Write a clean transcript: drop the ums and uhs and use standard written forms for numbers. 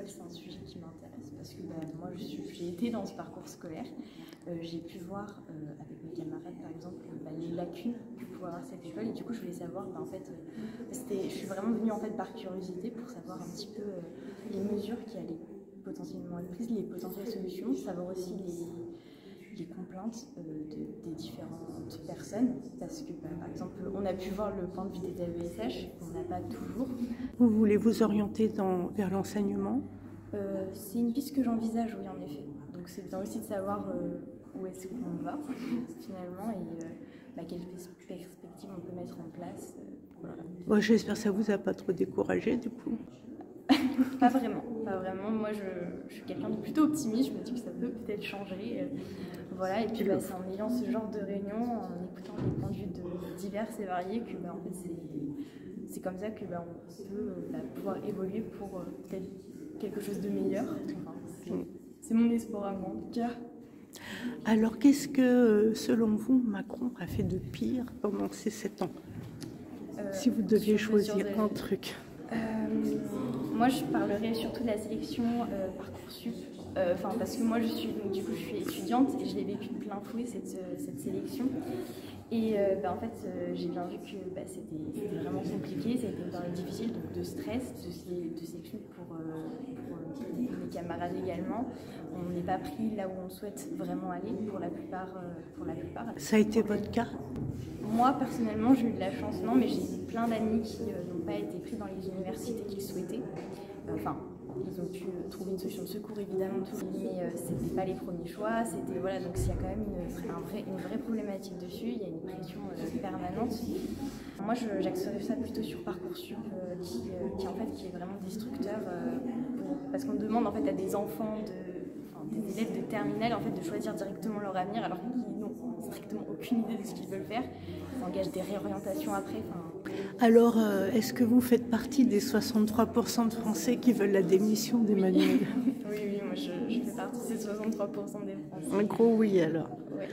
l'école, c'est un sujet qui m'intéresse parce que moi, j'ai été dans ce parcours scolaire. J'ai pu voir avec mes camarades, par exemple, les lacunes que pouvait avoir cette école. Et du coup, je voulais savoir, en fait, je suis vraiment venue en fait, par curiosité pour savoir un petit peu les mesures qui allaient potentiellement être prises, les potentielles solutions, savoir aussi les complaintes des différentes personnes, parce que par exemple on a pu voir le point de vue des AESH, on n'a pas toujours. Vous voulez vous orienter vers l'enseignement? C'est une piste que j'envisage, oui, en effet. Donc c'est bien aussi de savoir où est-ce qu'on va finalement et quelles perspectives on peut mettre en place. Voilà. Bon, j'espère que ça vous a pas trop découragé du coup. Pas vraiment, pas vraiment. Moi, je suis quelqu'un de plutôt optimiste. Je me dis que ça peut peut-être changer. Voilà. Et puis, c'est en ayant ce genre de réunion, en écoutant les points de vue divers et variés, que en fait, c'est comme ça que on peut pouvoir évoluer pour peut-être quelque chose de meilleur. Enfin, c'est mon espoir à moi, en tout cas. Alors, qu'est-ce que, selon vous, Macron a fait de pire pendant ces 7 ans? Si vous deviez choisir un truc. Moi, je parlerai surtout de la sélection Parcoursup, parce que moi, je suis étudiante et je l'ai vécu de plein fouet cette sélection. Et en fait, j'ai bien vu que c'était vraiment compliqué, ça a été une période difficile, donc de stress, de sélection pour mes camarades également. On n'est pas pris là où on souhaite vraiment aller pour la plupart. Ça a été votre cas? Moi, personnellement, j'ai eu de la chance, non, mais j'ai eu plein d'amis qui n'ont pas été pris dans les universités qu'ils souhaitaient. Ils ont pu trouver une solution de secours, évidemment, mais ce n'était pas les premiers choix. Voilà, donc il y a quand même une vraie problématique dessus, il y a une pression permanente. Moi, j'axerais ça plutôt sur Parcoursup, qui est vraiment destructeur, parce qu'on demande en fait, à des enfants des élèves de terminale en fait, de choisir directement leur avenir alors qu'ils n'ont strictement aucune idée de ce qu'ils veulent faire. Ça engage des réorientations après. Alors, est-ce que vous faites partie des 63% de Français qui veulent la démission d'Emmanuel? Oui, moi je fais partie de ces 63% des Français. Un gros oui alors. Ouais.